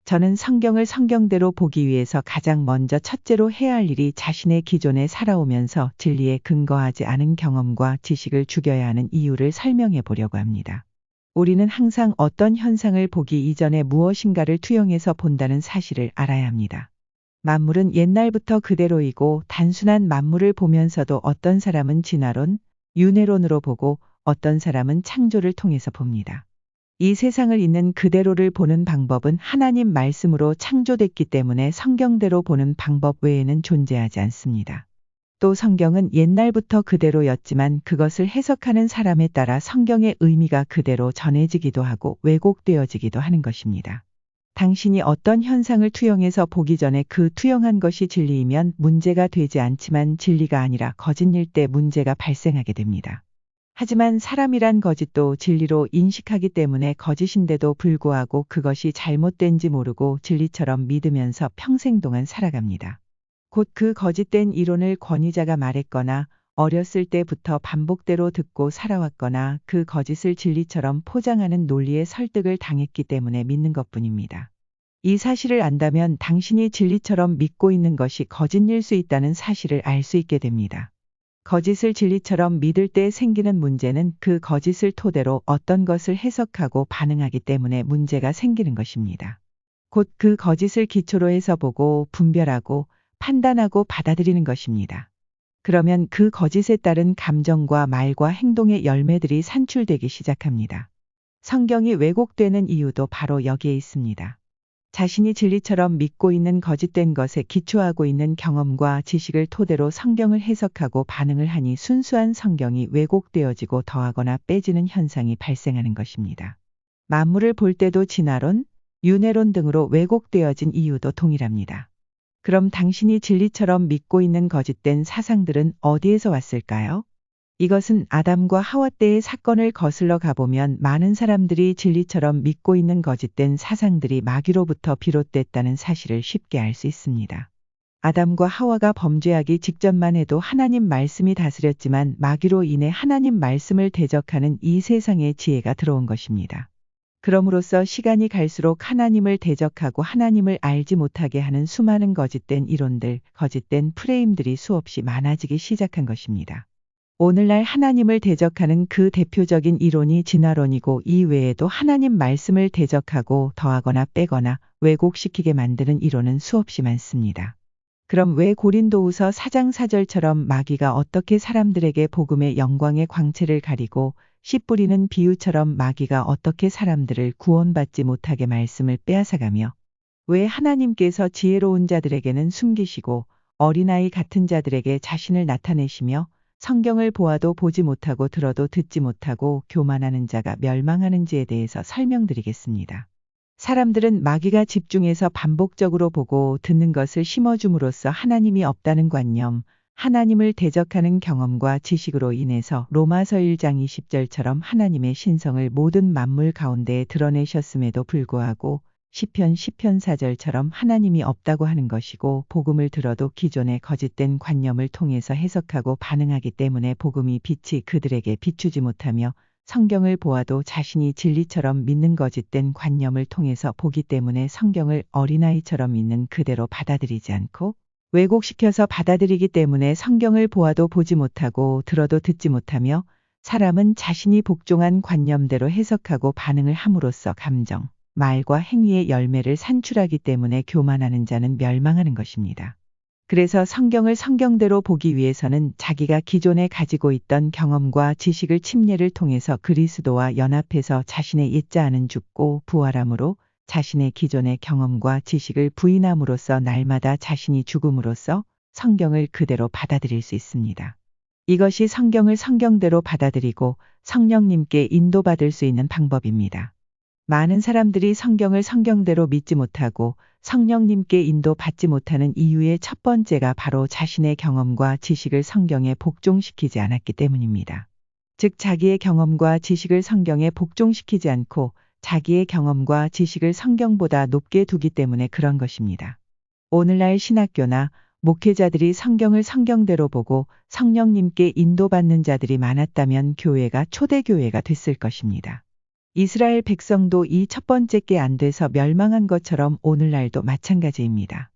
저는 성경을 성경대로 보기 위해서 가장 먼저 첫째로 해야 할 일이 자신의 기존에 살아오면서 진리에 근거하지 않은 경험과 지식을 죽여야 하는 이유를 설명해 보려고 합니다. 우리는 항상 어떤 현상을 보기 이전에 무엇인가를 투영해서 본다는 사실을 알아야 합니다. 만물은 옛날부터 그대로이고 단순한 만물을 보면서도 어떤 사람은 진화론, 윤회론으로 보고 어떤 사람은 창조를 통해서 봅니다. 이 세상을 있는 그대로를 보는 방법은 하나님 말씀으로 창조됐기 때문에 성경대로 보는 방법 외에는 존재하지 않습니다. 또 성경은 옛날부터 그대로였지만 그것을 해석하는 사람에 따라 성경의 의미가 그대로 전해지기도 하고 왜곡되어지기도 하는 것입니다. 당신이 어떤 현상을 투영해서 보기 전에 그 투영한 것이 진리이면 문제가 되지 않지만 진리가 아니라 거짓일 때 문제가 발생하게 됩니다. 하지만 사람이란 거짓도 진리로 인식하기 때문에 거짓인데도 불구하고 그것이 잘못된지 모르고 진리처럼 믿으면서 평생 동안 살아갑니다. 곧 그 거짓된 이론을 권위자가 말했거나 어렸을 때부터 반복대로 듣고 살아왔거나 그 거짓을 진리처럼 포장하는 논리에 설득을 당했기 때문에 믿는 것뿐입니다. 이 사실을 안다면 당신이 진리처럼 믿고 있는 것이 거짓일 수 있다는 사실을 알 수 있게 됩니다. 거짓을 진리처럼 믿을 때 생기는 문제는 그 거짓을 토대로 어떤 것을 해석하고 반응하기 때문에 문제가 생기는 것입니다. 곧 그 거짓을 기초로 해서 보고 분별하고 판단하고 받아들이는 것입니다. 그러면 그 거짓에 따른 감정과 말과 행동의 열매들이 산출되기 시작합니다. 성경이 왜곡되는 이유도 바로 여기에 있습니다. 자신이 진리처럼 믿고 있는 거짓된 것에 기초하고 있는 경험과 지식을 토대로 성경을 해석하고 반응을 하니 순수한 성경이 왜곡되어지고 더하거나 빼지는 현상이 발생하는 것입니다. 만물을 볼 때도 진화론, 윤회론 등으로 왜곡되어진 이유도 동일합니다. 그럼 당신이 진리처럼 믿고 있는 거짓된 사상들은 어디에서 왔을까요? 이것은 아담과 하와 때의 사건을 거슬러 가보면 많은 사람들이 진리처럼 믿고 있는 거짓된 사상들이 마귀로부터 비롯됐다는 사실을 쉽게 알 수 있습니다. 아담과 하와가 범죄하기 직전만 해도 하나님 말씀이 다스렸지만 마귀로 인해 하나님 말씀을 대적하는 이 세상의 지혜가 들어온 것입니다. 그럼으로써 시간이 갈수록 하나님을 대적하고 하나님을 알지 못하게 하는 수많은 거짓된 이론들, 거짓된 프레임들이 수없이 많아지기 시작한 것입니다. 오늘날 하나님을 대적하는 그 대표적인 이론이 진화론이고 이 외에도 하나님 말씀을 대적하고 더하거나 빼거나 왜곡시키게 만드는 이론은 수없이 많습니다. 그럼 왜 고린도후서 4장 4절처럼 마귀가 어떻게 사람들에게 복음의 영광의 광채를 가리고 씨 뿌리는 비유처럼 마귀가 어떻게 사람들을 구원받지 못하게 말씀을 빼앗아가며 왜 하나님께서 지혜로운 자들에게는 숨기시고 어린아이 같은 자들에게 자신을 나타내시며 성경을 보아도 보지 못하고 들어도 듣지 못하고 교만하는 자가 멸망하는지에 대해서 설명드리겠습니다. 사람들은 마귀가 집중해서 반복적으로 보고 듣는 것을 심어줌으로써 하나님이 없다는 관념, 하나님을 대적하는 경험과 지식으로 인해서 로마서 1장 20절처럼 하나님의 신성을 모든 만물 가운데에 드러내셨음에도 불구하고 시편 4절처럼 하나님이 없다고 하는 것이고 복음을 들어도 기존의 거짓된 관념을 통해서 해석하고 반응하기 때문에 복음이 빛이 그들에게 비추지 못하며 성경을 보아도 자신이 진리처럼 믿는 거짓된 관념을 통해서 보기 때문에 성경을 어린아이처럼 있는 그대로 받아들이지 않고 왜곡시켜서 받아들이기 때문에 성경을 보아도 보지 못하고 들어도 듣지 못하며 사람은 자신이 복종한 관념대로 해석하고 반응을 함으로써 감정, 말과 행위의 열매를 산출하기 때문에 교만하는 자는 멸망하는 것입니다. 그래서 성경을 성경대로 보기 위해서는 자기가 기존에 가지고 있던 경험과 지식을 침례를 통해서 그리스도와 연합해서 자신의 옛자아는 죽고 부활함으로 자신의 기존의 경험과 지식을 부인함으로써 날마다 자신이 죽음으로써 성경을 그대로 받아들일 수 있습니다. 이것이 성경을 성경대로 받아들이고 성령님께 인도받을 수 있는 방법입니다. 많은 사람들이 성경을 성경대로 믿지 못하고 성령님께 인도받지 못하는 이유의 첫 번째가 바로 자신의 경험과 지식을 성경에 복종시키지 않았기 때문입니다. 즉 자기의 경험과 지식을 성경에 복종시키지 않고 자기의 경험과 지식을 성경보다 높게 두기 때문에 그런 것입니다. 오늘날 신학교나 목회자들이 성경을 성경대로 보고 성령님께 인도받는 자들이 많았다면 교회가 초대교회가 됐을 것입니다. 이스라엘 백성도 이 첫 번째 게 안 돼서 멸망한 것처럼 오늘날도 마찬가지입니다.